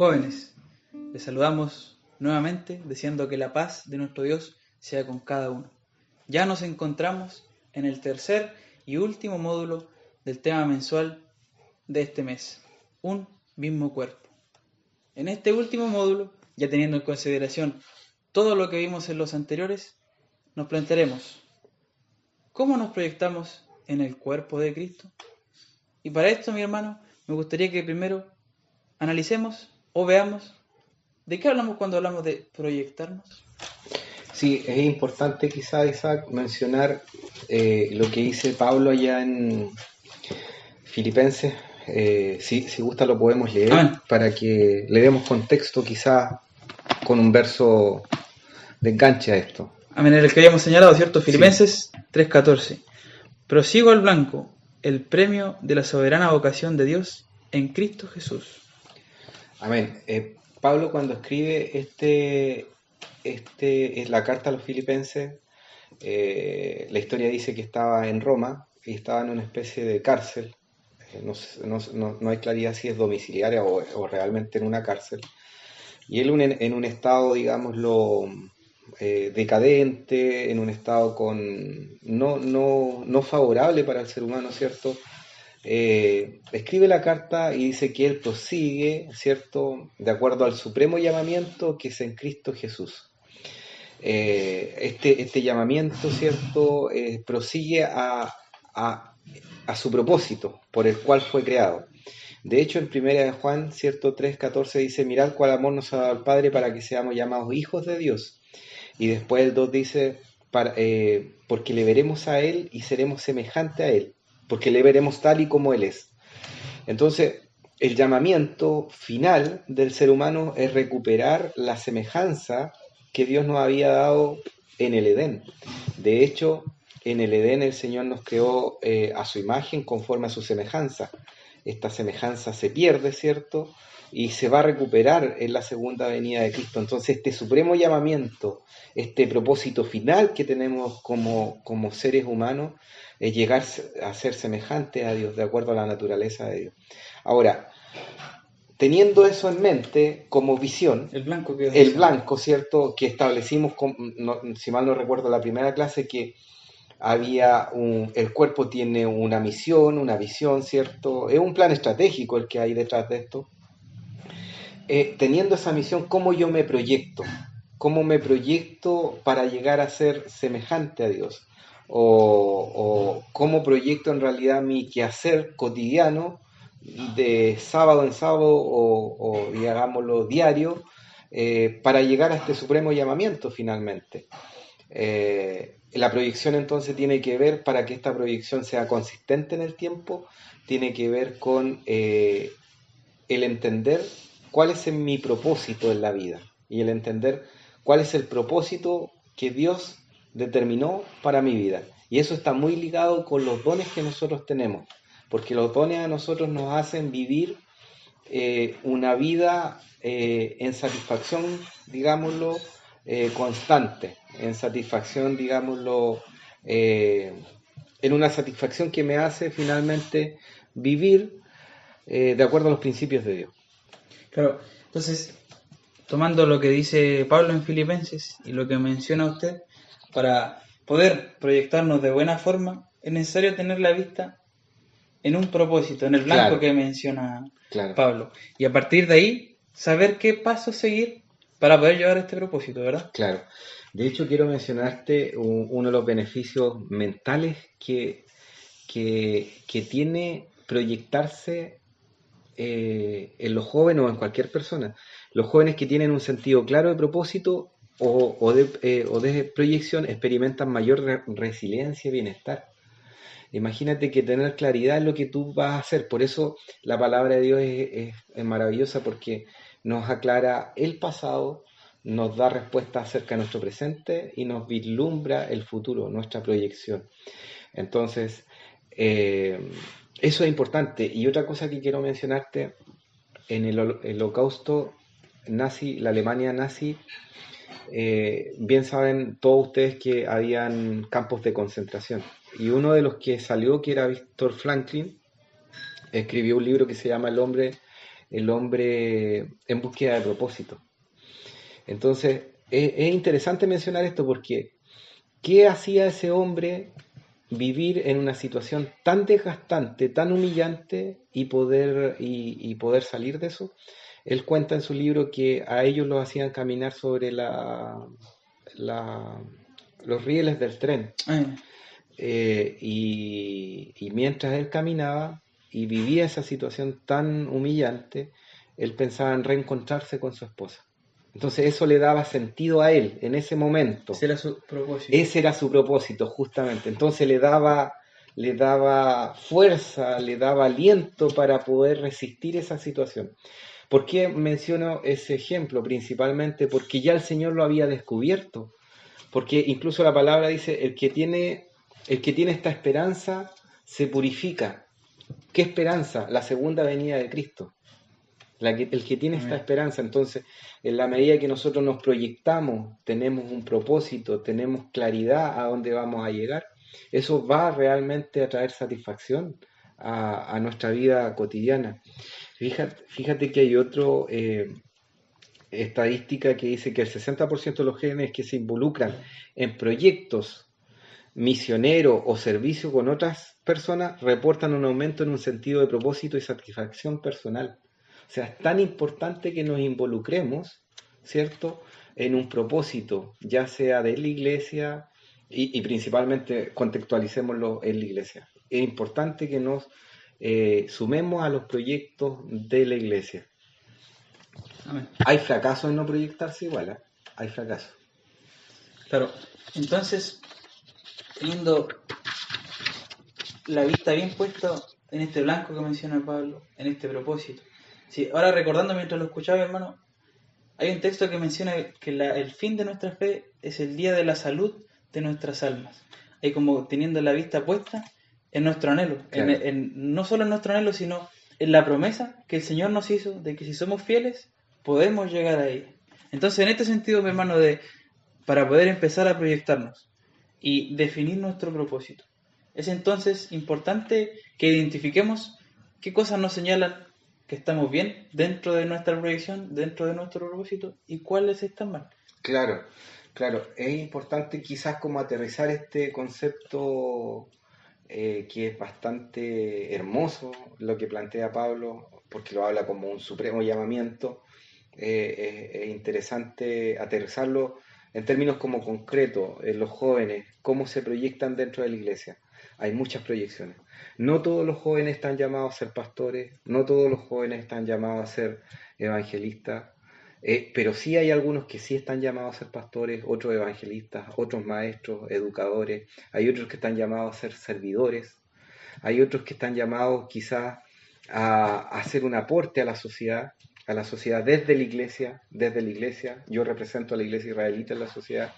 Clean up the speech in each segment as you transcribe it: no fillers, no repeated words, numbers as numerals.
Jóvenes, les saludamos nuevamente deseando que la paz de nuestro Dios sea con cada uno. Ya nos encontramos en el tercer y último módulo del tema mensual de este mes, un mismo cuerpo. En este último módulo, ya teniendo en consideración todo lo que vimos en los anteriores, nos plantearemos ¿cómo nos proyectamos en el cuerpo de Cristo? Y para esto, mi hermano, me gustaría que primero analicemos o veamos de qué hablamos cuando hablamos de proyectarnos. Sí, es importante quizá, Isaac, mencionar lo que dice Pablo allá en Filipenses. Si gusta lo podemos leer. Amén. Para que le demos contexto quizá con un verso de enganche a esto. Amén, el que habíamos señalado, ¿cierto? Filipenses Sí. 3:14. Prosigo al blanco, el premio de la soberana vocación de Dios en Cristo Jesús. Amén. Pablo cuando escribe es la carta a los filipenses, la historia dice que estaba en Roma y estaba en una especie de cárcel. No hay claridad si es domiciliaria o realmente en una cárcel. Y él en un estado, digámoslo, decadente, en un estado no favorable para el ser humano, ¿cierto? Escribe la carta y dice que él prosigue, ¿cierto?, de acuerdo al supremo llamamiento que es en Cristo Jesús. Este llamamiento, ¿cierto?, prosigue a su propósito por el cual fue creado. De hecho, en 1 de Juan, ¿cierto?, 3:14 dice: mirad cuál amor nos ha dado el Padre para que seamos llamados hijos de Dios. Y después el 2 dice: porque le veremos a Él y seremos semejantes a Él, porque le veremos tal y como Él es. Entonces, el llamamiento final del ser humano es recuperar la semejanza que Dios nos había dado en el Edén. De hecho, en el Edén el Señor nos creó a su imagen, conforme a su semejanza. Esta semejanza se pierde, ¿cierto?, y se va a recuperar en la segunda venida de Cristo. Entonces, este supremo llamamiento, este propósito final que tenemos como seres humanos, es llegar a ser semejantes a Dios, de acuerdo a la naturaleza de Dios. Ahora, teniendo eso en mente como visión, El blanco, ¿cierto?, que establecimos, si mal no recuerdo, la primera clase, que el cuerpo tiene una misión, una visión, ¿cierto? Es un plan estratégico el que hay detrás de esto. Teniendo esa misión, ¿cómo yo me proyecto? ¿Cómo me proyecto para llegar a ser semejante a Dios? O cómo proyecto en realidad mi quehacer cotidiano de sábado en sábado o digámoslo diario, para llegar a este supremo llamamiento finalmente. La proyección entonces tiene que ver, para que esta proyección sea consistente en el tiempo, tiene que ver con el entender cuál es mi propósito en la vida y el entender cuál es el propósito que Dios determinó para mi vida. Y eso está muy ligado con los dones que nosotros tenemos, porque los dones a nosotros nos hacen vivir una vida en satisfacción, digámoslo, constante, en satisfacción, digámoslo, en una satisfacción que me hace finalmente vivir de acuerdo a los principios de Dios. Claro, entonces, tomando lo que dice Pablo en Filipenses y lo que menciona usted, para poder proyectarnos de buena forma, es necesario tener la vista en un propósito, en el blanco, claro, que menciona, claro, Pablo. Y a partir de ahí, saber qué pasos seguir para poder llegar a este propósito, ¿verdad? Claro. De hecho, quiero mencionarte uno de los beneficios mentales que tiene proyectarse en los jóvenes o en cualquier persona. Los jóvenes que tienen un sentido claro de propósito o de proyección experimentan mayor resiliencia y bienestar. Imagínate que tener claridad en lo que tú vas a hacer. Por eso la palabra de Dios es maravillosa, porque nos aclara el pasado, nos da respuesta acerca de nuestro presente y nos vislumbra el futuro, nuestra proyección. Entonces, eso es importante. Y otra cosa que quiero mencionarte: en el holocausto nazi, la Alemania nazi, bien saben todos ustedes que habían campos de concentración. Y uno de los que salió, que era Víctor Franklin, escribió un libro que se llama El hombre el hombre en búsqueda de propósito. Entonces, es interesante mencionar esto porque ¿qué hacía ese hombre vivir en una situación tan desgastante, tan humillante y poder salir de eso? Él cuenta en su libro que a ellos los hacían caminar sobre la- los rieles del tren. Y mientras él caminaba y vivía esa situación tan humillante, él pensaba en reencontrarse con su esposa. Entonces eso le daba sentido a él en ese momento. Ese era su propósito. Ese era su propósito, justamente. Entonces le daba fuerza, le daba aliento para poder resistir esa situación. ¿Por qué menciono ese ejemplo? Principalmente porque ya el Señor lo había descubierto. Porque incluso la palabra dice, el que tiene esta esperanza se purifica. ¿Qué esperanza? La segunda venida de Cristo. El que tiene esta esperanza. Entonces, en la medida que nosotros nos proyectamos, tenemos un propósito, tenemos claridad a dónde vamos a llegar, eso va realmente a traer satisfacción a nuestra vida cotidiana. Fíjate que hay otro estadística que dice que el 60% de los jóvenes que se involucran en proyectos misioneros o servicio con otras personas reportan un aumento en un sentido de propósito y satisfacción personal. O sea, es tan importante que nos involucremos, ¿cierto?, en un propósito, ya sea de la iglesia y principalmente contextualicémoslo en la iglesia. Es importante que nos sumemos a los proyectos de la iglesia. Amén. Hay fracaso en no proyectarse igual, ¿eh? Hay fracaso. Claro, entonces, teniendo la vista bien puesta en este blanco que menciona Pablo, en este propósito. Sí, ahora recordando mientras lo escuchaba, hermano, hay un texto que menciona que el fin de nuestra fe es el día de la salud de nuestras almas. Hay como teniendo la vista puesta en nuestro anhelo, Claro. no solo en nuestro anhelo, sino en la promesa que el Señor nos hizo de que si somos fieles, podemos llegar a ella. Entonces, en este sentido, mi hermano, para poder empezar a proyectarnos y definir nuestro propósito, es entonces importante que identifiquemos qué cosas nos señalan que estamos bien dentro de nuestra proyección, dentro de nuestro propósito, y cuáles están mal. Claro, claro. Es importante quizás como aterrizar este concepto que es bastante hermoso, lo que plantea Pablo, porque lo habla como un supremo llamamiento. Es interesante aterrizarlo en términos como concretos, en los jóvenes, cómo se proyectan dentro de la iglesia. Hay muchas proyecciones. No todos los jóvenes están llamados a ser pastores, no todos los jóvenes están llamados a ser evangelistas, pero sí hay algunos que sí están llamados a ser pastores, otros evangelistas, otros maestros, educadores, hay otros que están llamados a ser servidores, hay otros que están llamados quizás a hacer un aporte a la sociedad desde la iglesia. Yo represento a la iglesia israelita en la sociedad.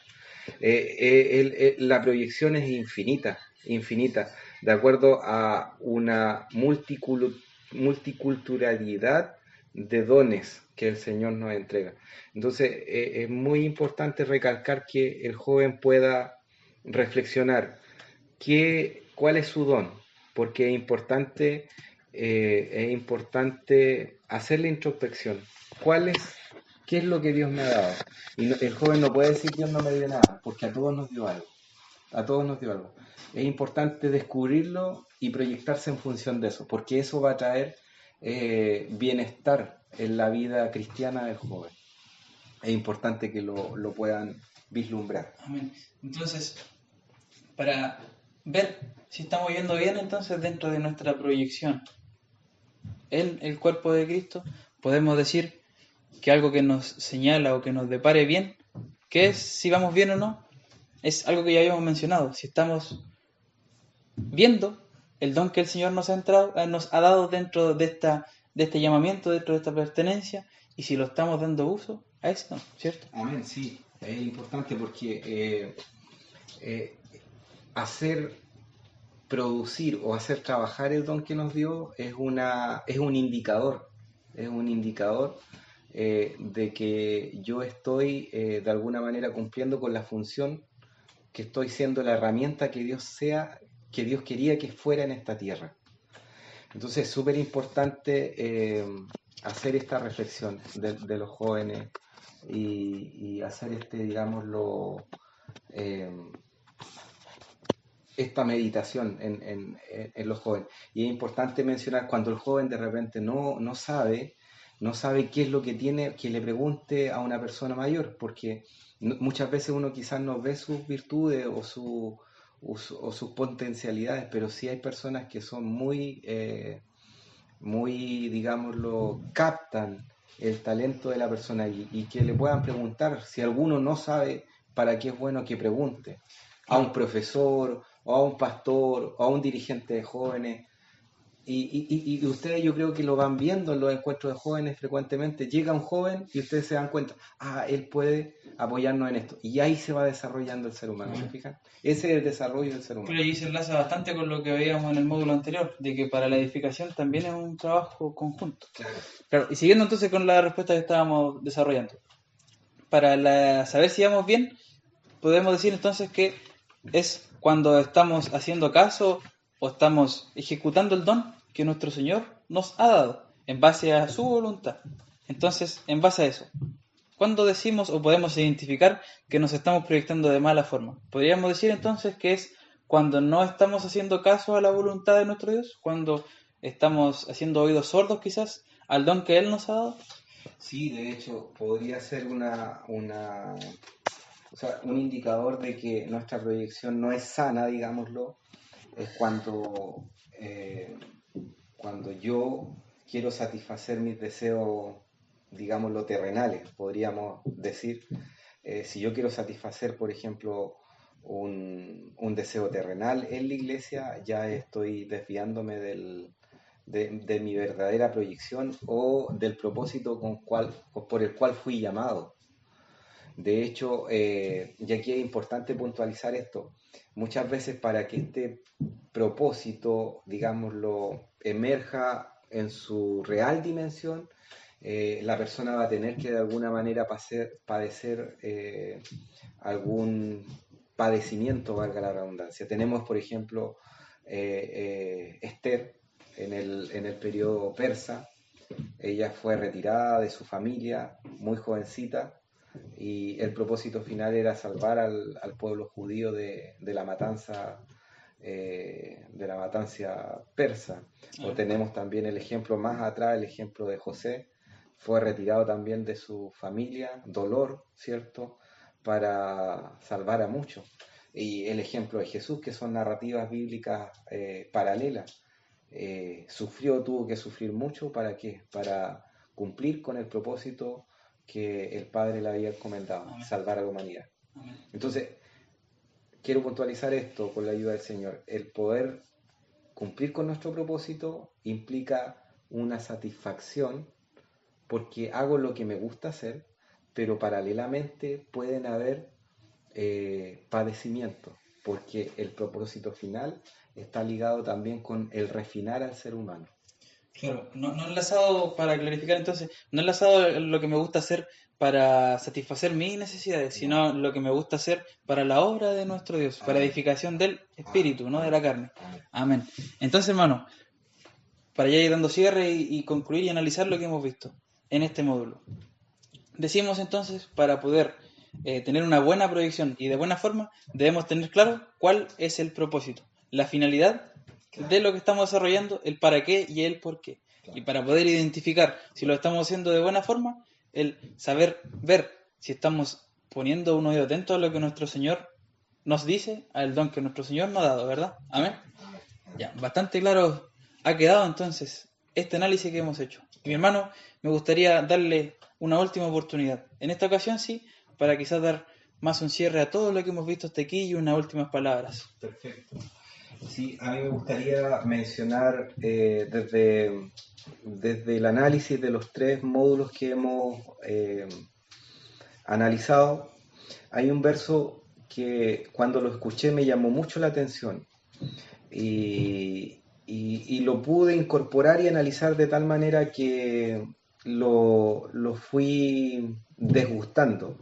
La proyección es infinita, infinita, de acuerdo a una multiculturalidad de dones que el Señor nos entrega. Entonces, es muy importante recalcar que el joven pueda reflexionar cuál es su don, porque es importante hacer la introspección. ¿Qué es lo que Dios me ha dado? Y el joven no puede decir Dios no me dio nada, porque a todos nos dio algo. A todos nos dio algo. Es importante descubrirlo y proyectarse en función de eso, porque eso va a traer bienestar en la vida cristiana del joven. Es importante que lo puedan vislumbrar. Amén. Entonces, para ver si estamos yendo bien, entonces dentro de nuestra proyección en el cuerpo de Cristo, podemos decir que algo que nos señala o que nos depare bien, que es si vamos bien o no, es algo que ya habíamos mencionado. Si estamos viendo el don que el Señor nos ha dado dentro de este llamamiento, dentro de esta pertenencia, y si lo estamos dando uso a esto, ¿cierto? Amén, sí, es importante porque hacer producir o hacer trabajar el don que nos dio es un indicador, de que yo estoy de alguna manera cumpliendo con la función, que estoy siendo la herramienta que Dios quería que fuera en esta tierra. Entonces es súper importante hacer esta reflexión de los jóvenes y hacer digámoslo, esta meditación en los jóvenes. Y es importante mencionar cuando el joven de repente no sabe qué es lo que tiene, que le pregunte a una persona mayor, porque muchas veces uno quizás no ve sus virtudes o sus potencialidades, pero sí hay personas que son muy, digámoslo, captan el talento de la persona y que le puedan preguntar. Si alguno no sabe, para qué es bueno que pregunte a un profesor o a un pastor o a un dirigente de jóvenes. Y ustedes yo creo que lo van viendo en los encuentros de jóvenes frecuentemente. Llega un joven y ustedes se dan cuenta, él puede apoyarnos en esto. Y ahí se va desarrollando el ser humano, ¿se fijan? Ese es el desarrollo del ser humano. Pero ahí se enlaza bastante con lo que veíamos en el módulo anterior, de que para la edificación también es un trabajo conjunto. Claro, y siguiendo entonces con la respuesta que estábamos desarrollando. Para saber si vamos bien, podemos decir entonces que es cuando estamos haciendo caso o estamos ejecutando el don que nuestro Señor nos ha dado en base a su voluntad. Entonces, en base a eso, ¿cuándo decimos o podemos identificar que nos estamos proyectando de mala forma? Podríamos decir entonces que es cuando no estamos haciendo caso a la voluntad de nuestro Dios, cuando estamos haciendo oídos sordos quizás al don que Él nos ha dado. Sí, de hecho, podría ser un indicador de que nuestra proyección no es sana, digámoslo, es cuando yo quiero satisfacer mis deseos, digámoslo, terrenales, podríamos decir. Si yo quiero satisfacer, por ejemplo, un deseo terrenal en la iglesia, ya estoy desviándome de mi verdadera proyección o del propósito por el cual fui llamado. De hecho, y aquí es importante puntualizar esto, muchas veces para que este propósito, digámoslo, emerja en su real dimensión, la persona va a tener que de alguna manera padecer algún padecimiento, valga la redundancia. Tenemos, por ejemplo, Esther en el periodo persa. Ella fue retirada de su familia, muy jovencita, y el propósito final era salvar al pueblo judío de la matanza persa. O tenemos también el ejemplo más atrás, el ejemplo de José, fue retirado también de su familia, dolor, ¿cierto?, para salvar a muchos. Y el ejemplo de Jesús, que son narrativas bíblicas paralelas. Tuvo que sufrir mucho, ¿para qué? Para cumplir con el propósito que el Padre le había encomendado, salvar a la humanidad. Entonces, quiero puntualizar esto con la ayuda del Señor. El poder cumplir con nuestro propósito implica una satisfacción porque hago lo que me gusta hacer, pero paralelamente pueden haber padecimientos, porque el propósito final está ligado también con el refinar al ser humano. Claro, no enlazado, para clarificar entonces, no enlazado lo que me gusta hacer para satisfacer mis necesidades, sino lo que me gusta hacer para la obra de nuestro Dios, para edificación del Espíritu, no de la carne. Amén. Entonces, hermano, para ya ir dando cierre y concluir y analizar lo que hemos visto en este módulo. Decimos entonces, para poder tener una buena proyección y de buena forma, debemos tener claro cuál es el propósito, la finalidad de lo que estamos desarrollando, el para qué y el por qué. Y para poder identificar si lo estamos haciendo de buena forma, el saber ver si estamos poniendo un oído atento a lo que nuestro Señor nos dice, al don que nuestro Señor nos ha dado, ¿verdad? Amén. Ya, bastante claro ha quedado entonces este análisis que hemos hecho. Y mi hermano, me gustaría darle una última oportunidad. En esta ocasión sí, para quizás dar más un cierre a todo lo que hemos visto hasta aquí y unas últimas palabras. Perfecto. Sí, a mí me gustaría mencionar desde el análisis de los 3 módulos que hemos analizado, hay un verso que cuando lo escuché me llamó mucho la atención y lo pude incorporar y analizar de tal manera que lo fui desgustando.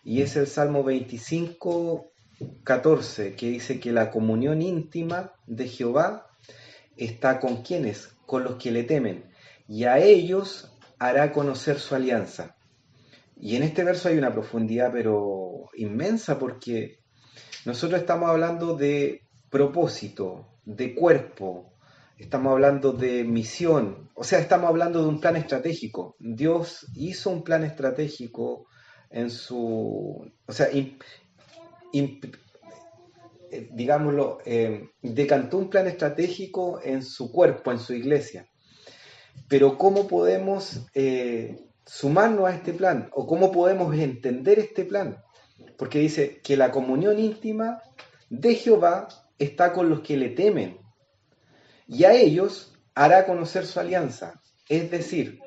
Y es el Salmo 25:14, que dice que la comunión íntima de Jehová está con quienes, con los que le temen, y a ellos hará conocer su alianza. Y en este verso hay una profundidad pero inmensa, porque nosotros estamos hablando de propósito, de cuerpo, estamos hablando de misión, o sea, estamos hablando de un plan estratégico. Dios hizo un plan estratégico en su, o sea, digámoslo, decantó un plan estratégico en su cuerpo, en su iglesia. Pero ¿cómo podemos sumarnos a este plan? ¿O cómo podemos entender este plan? Porque dice que la comunión íntima de Jehová está con los que le temen, y a ellos hará conocer su alianza. Es decir,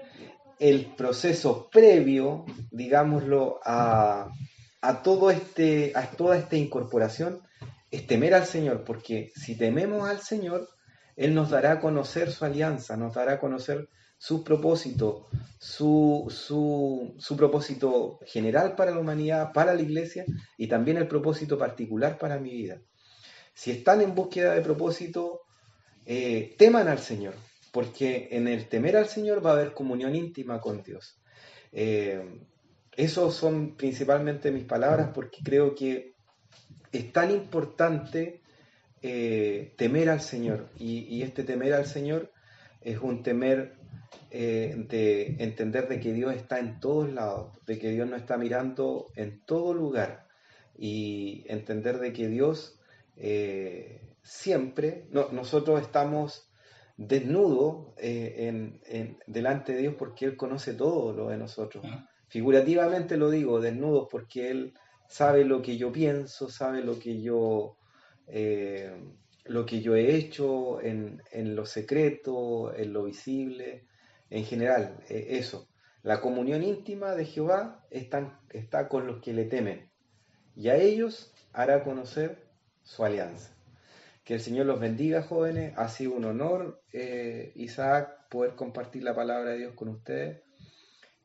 el proceso previo, digámoslo, a toda esta incorporación es temer al Señor, porque si tememos al Señor, Él nos dará a conocer su alianza, nos dará a conocer sus propósitos, su propósito general para la humanidad, para la iglesia, y también el propósito particular para mi vida. Si están en búsqueda de propósito, teman al Señor, porque en el temer al Señor va a haber comunión íntima con Dios. Esos son principalmente mis palabras, porque creo que es tan importante temer al Señor, y este temer al Señor es un temer de entender de que Dios está en todos lados, de que Dios nos está mirando en todo lugar, y entender de que Dios siempre, nosotros estamos desnudos delante de Dios, porque Él conoce todo lo de nosotros. Figurativamente lo digo, desnudos, porque Él sabe lo que yo pienso, sabe lo que yo he hecho en lo secreto, en lo visible, en general, eso. La comunión íntima de Jehová está con los que le temen, y a ellos hará conocer su alianza. Que el Señor los bendiga, jóvenes. Ha sido un honor, Isaac, poder compartir la palabra de Dios con ustedes.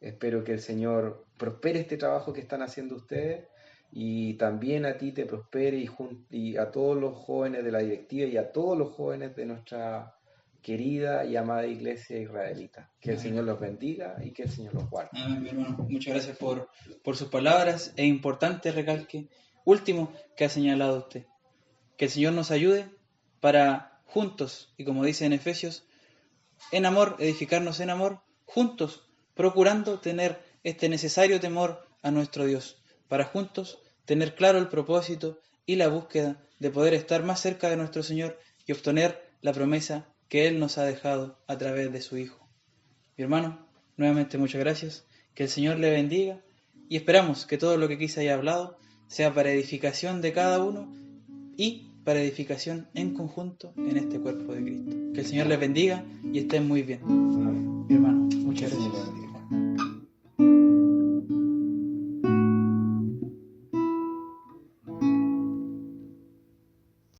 Espero que el Señor prospere este trabajo que están haciendo ustedes, y también a ti te prospere, y a todos los jóvenes de la directiva y a todos los jóvenes de nuestra querida y amada iglesia israelita. Que el Señor los bendiga y que el Señor los guarde. Amén, mi hermano. Muchas gracias por sus palabras. Es importante recalque último que ha señalado usted. Que el Señor nos ayude para juntos, y como dice en Efesios, en amor, edificarnos en amor, juntos, procurando tener este necesario temor a nuestro Dios, para juntos tener claro el propósito y la búsqueda de poder estar más cerca de nuestro Señor y obtener la promesa que Él nos ha dejado a través de su Hijo. Mi hermano, nuevamente muchas gracias, que el Señor le bendiga, y esperamos que todo lo que aquí se haya hablado sea para edificación de cada uno y para edificación en conjunto en este cuerpo de Cristo. Que el Señor les bendiga y estén muy bien, mi hermano.